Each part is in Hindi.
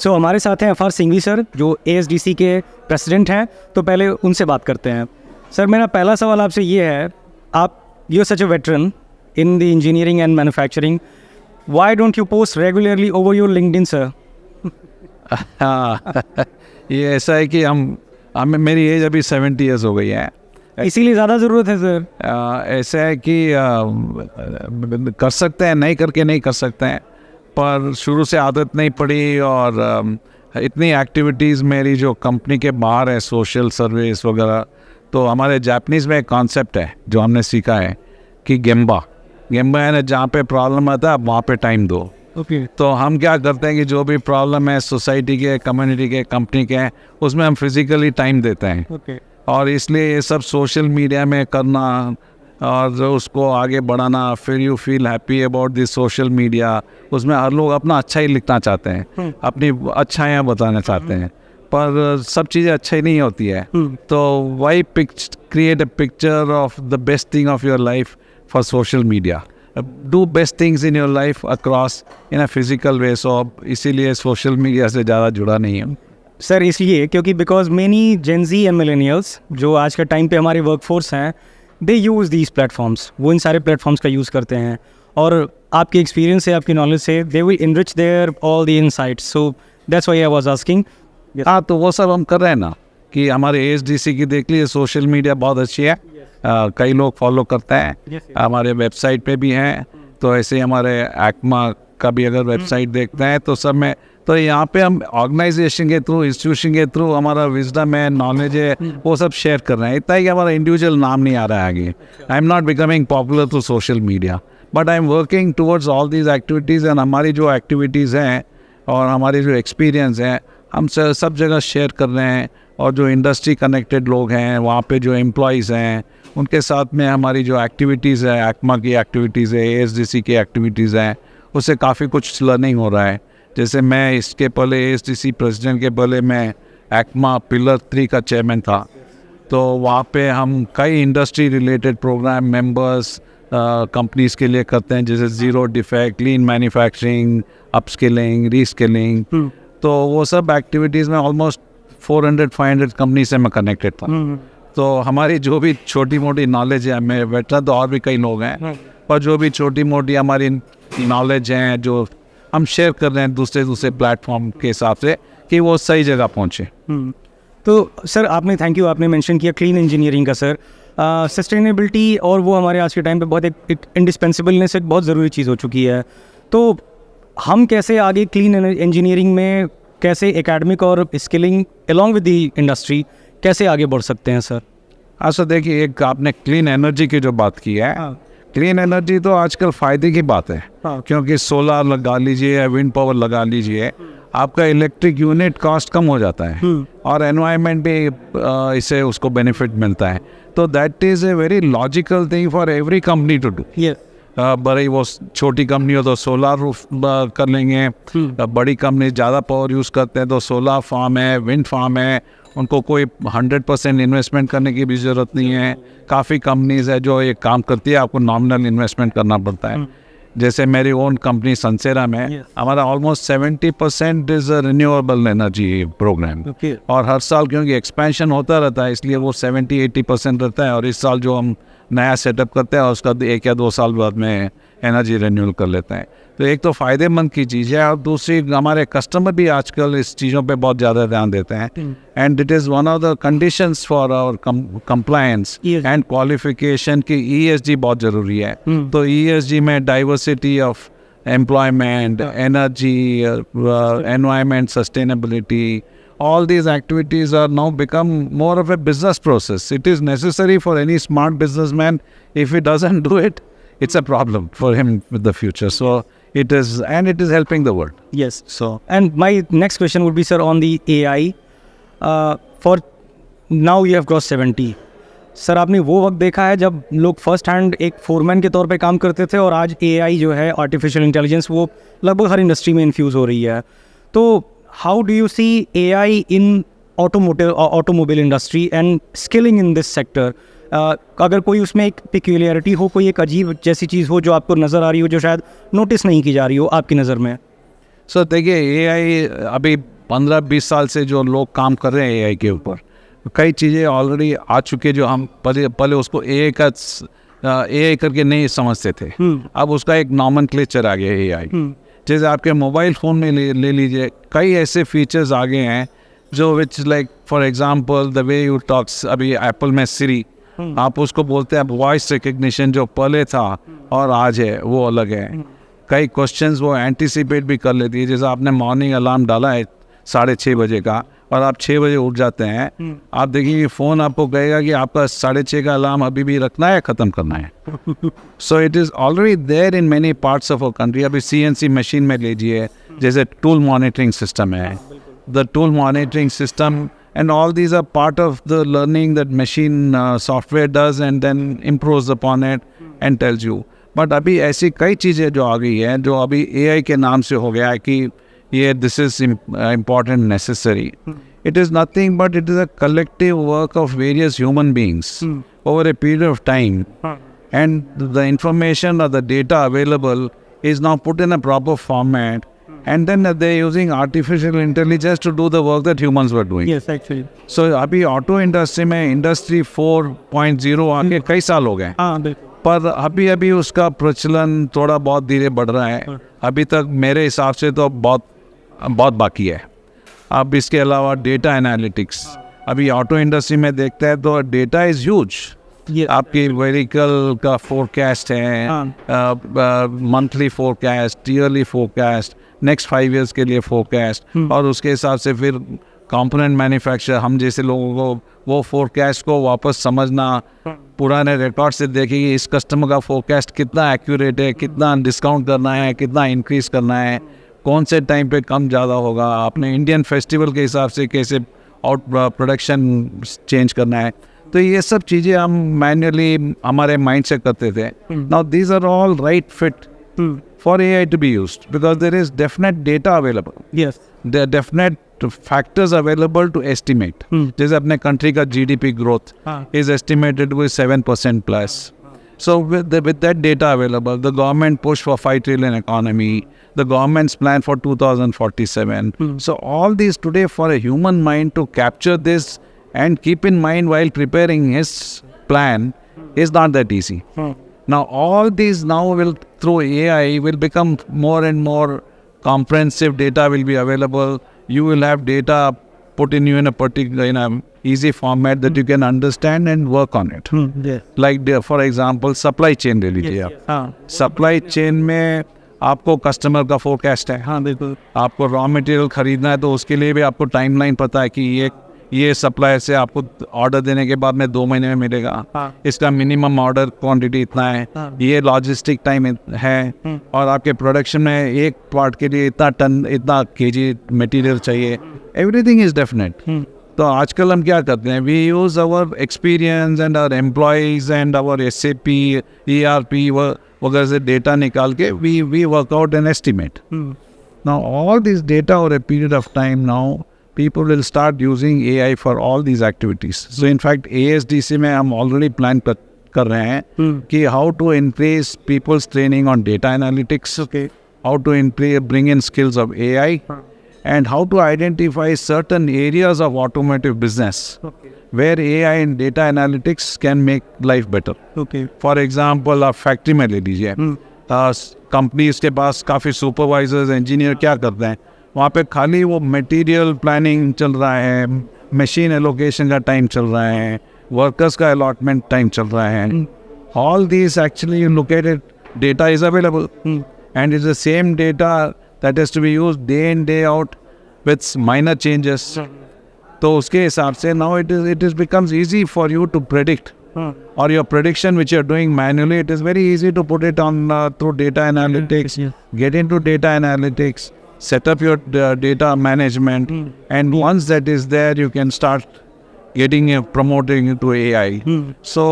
सो हमारे साथ हैं अफार सिंघवी सर, जो ASDC के प्रेसिडेंट हैं। तो पहले उनसे बात करते हैं। सर, मेरा पहला सवाल आपसे ये है, आप you are such a veteran in the engineering and manufacturing, why don't you post regularly over your LinkedIn sir? ये ऐसा है कि हमें मेरी एज अभी 70 ईयर्स हो गई है, इसीलिए ज़्यादा ज़रूरत है सर। ऐसा है कि कर सकते हैं, नहीं करके नहीं कर सकते हैं, पर शुरू से आदत नहीं पड़ी। और इतनी एक्टिविटीज़ मेरी जो कंपनी के बाहर है, सोशल सर्विस वगैरह, तो हमारे जापानीज़ में एक कॉन्सेप्ट है जो हमने सीखा है कि गेम्बा है ना, जहाँ पे प्रॉब्लम आता है वहाँ पे टाइम दो। ओके। तो हम क्या करते हैं कि जो भी प्रॉब्लम है सोसाइटी के, कम्युनिटी के, कंपनी के हैं, उसमें हम फिज़िकली टाइम देते हैं। ओके। और इसलिए ये सब सोशल मीडिया में करना और उसको आगे बढ़ाना, फिर you feel happy about this social media, उसमें हर लोग अपना अच्छा ही लिखना चाहते हैं, अपनी अच्छाइयाँ बताना चाहते हैं, पर सब चीज़ें अच्छी ही नहीं होती है। तो why create a picture of the best thing of your life for social media, do best things in your life across in a physical way. So इसीलिए सोशल मीडिया से ज़्यादा जुड़ा नहीं हूँ सर, इसलिए क्योंकि because many Gen Z and millennials जो आज के टाइम पे हमारे वर्कफोर्स हैं, दे यूज़ दीज प्लेटफॉर्म्स, वो इन सारे प्लेटफॉर्म्स का यूज़ करते हैं, और आपके एक्सपीरियंस से, आपकी नॉलेज से, they will enrich their all the insights. So that's why I was asking. हाँ, तो वो सब हम कर रहे हैं ना, कि हमारे ASDC की देख लीजिए, सोशल मीडिया बहुत अच्छी है। कई लोग फॉलो करते हैं, हमारे वेबसाइट पे भी हैं। तो ऐसे ही हमारे एक्मा का भी अगर वेबसाइट देखते हैं तो सब में, तो यहाँ पे हम ऑर्गेनाइजेशन के थ्रू, इंस्टीट्यूशन के थ्रू हमारा विजडम है, नॉलेज है, वो सब शेयर कर रहे हैं। इतना ही कि हमारा इंडिविजुअल नाम नहीं आ रहा है आगे। I am not becoming popular through social media, but I am working towards all these activities. And हमारी जो एक्टिविटीज़ हैं और हमारी जो एक्सपीरियंस है, हम सब जगह शेयर कर रहे हैं। और जो इंडस्ट्री कनेक्टेड लोग हैं, वहाँ पे जो एम्प्लॉयज़ हैं, उनके साथ में हमारी जो एक्टिविटीज़ है, एक्मा की एक्टिविटीज़ है, ASDC की एक्टिविटीज़ हैं, उससे काफ़ी कुछ लर्निंग हो रहा है। जैसे मैं इसके पहले ASDC प्रेसिडेंट के पहले मैं एक्मा पिलर 3 का चेयरमैन था। तो वहाँ पे हम कई industry related program members companies के लिए करते हैं, जैसे zero defect, lean manufacturing, upskilling, reskilling. तो वो सब एक्टिविटीज़ में ऑलमोस्ट 400-500 कंपनी से मैं कनेक्टेड था। तो हमारी जो भी छोटी मोटी नॉलेज है, मैं वेटरन तो और भी कई लोग हैं, पर जो भी छोटी मोटी हमारी नॉलेज हैं, जो हम शेयर कर रहे हैं दूसरे प्लेटफॉर्म के हिसाब से, कि वो सही जगह पहुँचे। तो सर, आपने मेंशन किया क्लीन इंजीनियरिंग का सर, सस्टेनेबिलिटी, और वो हमारे आज के टाइम पे बहुत एक इंडिस्पेंसिबलनेस, एक बहुत ज़रूरी चीज़ हो चुकी है। तो हम कैसे आगे क्लीन इंजीनियरिंग में, कैसे एकेडमिक और skilling along with the industry कैसे आगे बढ़ सकते हैं सर? हाँ सर, देखिए, एक आपने क्लीन एनर्जी की जो बात की है, क्लीन एनर्जी तो आजकल फ़ायदे की बात है। क्योंकि सोलार लगा लीजिए, विंड पावर लगा लीजिए, आपका इलेक्ट्रिक यूनिट कॉस्ट कम हो जाता है, और एनवायरनमेंट भी इससे उसको बेनिफिट मिलता है। तो that is a very logical thing for every company to do. बड़ी वो छोटी कंपनी हो तो सोलार रूफ कर लेंगे, बड़ी कंपनी ज़्यादा पावर यूज़ करते हैं तो सोलार फार्म है, विंड फार्म है, उनको कोई 100% इन्वेस्टमेंट करने की भी ज़रूरत नहीं है। काफ़ी कंपनीज़ है जो ये काम करती है, आपको नॉमिनल इन्वेस्टमेंट करना पड़ता है। जैसे मेरी ओन कंपनी संसेरा में हमारा almost 70% is renewable energy program. और हर साल क्योंकि एक्सपेंशन होता रहता है, इसलिए वो 70-80% रहता है। और इस साल जो हम नया सेटअप करते हैं, उसका 1 या 2 साल बाद में एनर्जी रिन्यूअल कर लेते हैं। तो एक तो फ़ायदेमंद की चीज़ है, और दूसरी हमारे कस्टमर भी आजकल इस चीज़ों पे बहुत ज़्यादा ध्यान देते हैं। And it is one of the conditions for our compliance and qualification की ESG बहुत ज़रूरी है। तो ESG में diversity of employment, energy, environment, sustainability, all these activities are now become more of a business process. It is necessary for any smart businessman. If he doesn't do it, it's a problem for him with the future. So it is, and it is helping the world. Yes. So, and my next question would be, sir, on the AI. For now you have crossed 70. Sir, आपने वो वक्त देखा है जब लोग फर्स्ट हैंड एक फोरमैन के तौर पे काम करते थे, और आज AI जो है, आर्टिफिशियल इंटेलिजेंस, वो लगभग हर इंडस्ट्री में इन्फ्यूज़ हो रही है। तो how do you see AI in automobile industry and skilling in this sector? अगर कोई उसमें एक peculiarity हो, कोई एक अजीब जैसी चीज़ हो जो आपको नज़र आ रही हो, जो शायद नोटिस नहीं की जा रही हो आपकी नज़र में? सो देखिए एआई अभी 15-20 साल से जो लोग काम कर रहे हैं एआई के ऊपर, कई चीज़ें ऑलरेडी आ चुके जो हम पहले उसको एआई करके नहीं समझते थे। अब उसका एक नॉमेनक्लेचर आ गया एआई। जैसे आपके मोबाइल फ़ोन में ले लीजिए, कई ऐसे फीचर्स आ गए हैं जो which like for example the way you talks, अभी एप्पल में सिरी, आप उसको बोलते हैं, वॉइस रिकग्निशन जो पहले था और आज है वो अलग है। कई क्वेश्चंस वो एंटिसिपेट भी कर लेती है। जैसे आपने मॉर्निंग अलार्म डाला है 6:30 बजे का और आप 6 बजे उठ जाते हैं, आप देखिए फ़ोन आपको कहेगा कि आपका 6:30 का अलार्म अभी भी रखना है, ख़त्म करना है। So it is already there in many parts of our country. अभी CNC मशीन में लीजिए, जैसे टूल मॉनिटरिंग सिस्टम है, the tool monitoring system and all these are part of the learning that machine software does and then improves upon it and tells you. But अभी ऐसी कई चीज़ें जो आ गई हैं जो अभी AI के नाम से हो गया है कि ये this is important necessary. It is nothing but it is a collective work of various human beings over a period of time, and the information or the data available is now put in a proper format. And then they're using artificial intelligence to do the work that humans were doing. Yes, actually. So अभी ऑटो इंडस्ट्री में इंडस्ट्री 4.0 आके कई साल हो गए, हाँ बिल्कुल। पर अभी उसका प्रचलन थोड़ा बहुत धीरे बढ़ रहा है। अभी तक मेरे हिसाब से तो बहुत बाकी है। अब इसके अलावा डेटा एनालिटिक्स, अभी ऑटो इंडस्ट्री में देखते हैं तो डेटा इज़ ह्यूज। आपकी व्हीकल का फोरकास्ट है, monthly forecast, yearly forecast, next 5 years के लिए फोरकास्ट, और उसके हिसाब से फिर कंपोनेंट मैन्युफैक्चर, हम जैसे लोगों को वो फोरकास्ट को वापस समझना, पुराने रिकॉर्ड से देखें कि इस कस्टमर का फोरकास्ट कितना एक्यूरेट है, कितना डिस्काउंट करना है, कितना इंक्रीज करना है, कौन से टाइम पे कम ज़्यादा होगा, आपने इंडियन फेस्टिवल के हिसाब से कैसे आउट प्रोडक्शन चेंज करना है। तो ये सब चीज़ें हम मैन्युअली हमारे माइंड से करते थे। Now these are all right fit for AI to be used because there is definite data available. Yes. There are definite factors available to estimate. जैसे अपने country का GDP growth is estimated with 7% plus. So with that data available, the government push for 5 trillion economy, the government's plan for 2047. So all these today for a human mind to capture this and keep in mind while preparing his plan is not that easy. Now all these now will through AI will become more and more comprehensive. Data will be available. You will have data put in you in a particular easy format that you can understand and work on it. Yes. Like for example supply chain ले लीजिए आप। Supply chain में आपको कस्टमर का फोरकास्ट है, हाँ बिल्कुल। आपको रॉ मटेरियल खरीदना है तो उसके लिए भी आपको टाइमलाइन पता है कि ये सप्लायर से आपको ऑर्डर देने के बाद में 2 महीने में मिलेगा, इसका मिनिमम ऑर्डर क्वांटिटी इतना है, ये लॉजिस्टिक टाइम है, और आपके प्रोडक्शन में एक पार्ट के लिए इतना टन इतना केजी मटेरियल चाहिए। Everything is definite. तो आजकल हम क्या करते हैं, we use our experience and our employees and our SAP ERP वगैरह से डेटा निकाल के we work out an estimate. Now all this data over a period of time, now people will start using AI for all these activities. So in fact ASDC में हम already plan कर रहे हैं कि how to increase people's training on data analytics, how to bring in skills of AI, and how to identify certain areas of automotive business where AI and data analytics can make life better. For example आप फैक्ट्री में ले लीजिए, कंपनीज के पास काफ़ी सुपरवाइजर्स इंजीनियर क्या करते हैं, वहाँ पे खाली वो मटेरियल प्लानिंग चल रहा है, मशीन एलोकेशन का टाइम चल रहा है, वर्कर्स का अलॉटमेंट टाइम चल रहा है। All this actually you look at it, data is available and is the same data that has to be used day in day out with minor changes. तो उसके हिसाब से now it is becomes easy for you to predict, or your prediction which you're doing manually, it is very easy to put it on through data analytics. Get into data analytics, set up your data management, and once that is there you can start getting promoting into AI. So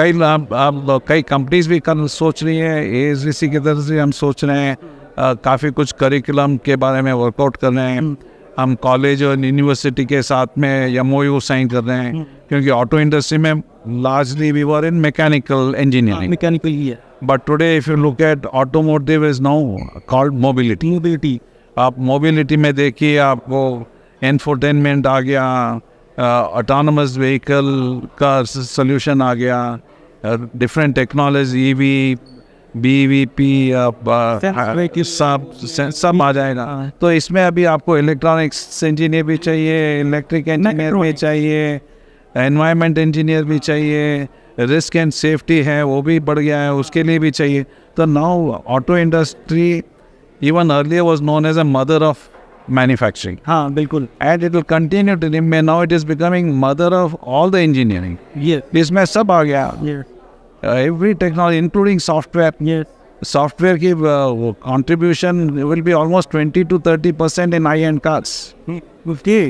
कई कंपनीज भी सोच रही हैं, ASDC की तरफ से हम सोच रहे हैं, काफ़ी कुछ करिकुलम के बारे में वर्कआउट कर रहे हैं। हम कॉलेज और यूनिवर्सिटी के साथ में MOU साइन कर रहे हैं, क्योंकि ऑटो इंडस्ट्री में largely we were in mechanical engineering. Mechanical, yeah. But today if you look at automotive is now called mobility. आप मोबिलिटी में देखिए, आपको इंफोटेनमेंट आ गया, ऑटोनमस व्हीकल का सोल्यूशन आ गया, डिफरेंट टेक्नोलॉजी ईवी BVP सब आ जाएगा। तो इसमें अभी आपको इलेक्ट्रॉनिक्स इंजीनियर भी चाहिए, इलेक्ट्रिक इंजीनियर भी चाहिए, एनवायरनमेंट इंजीनियर भी चाहिए, रिस्क एंड सेफ्टी है वो भी बढ़ गया है, उसके लिए भी चाहिए। तो now auto industry even earlier was known as a mother of manufacturing, हाँ बिल्कुल, and it will continue to remain. Now it is becoming mother of all the engineering. ये इसमें सब आ गया, every technology including software. Software की contribution will be almost 20 to 30% in high-end cars. Okay.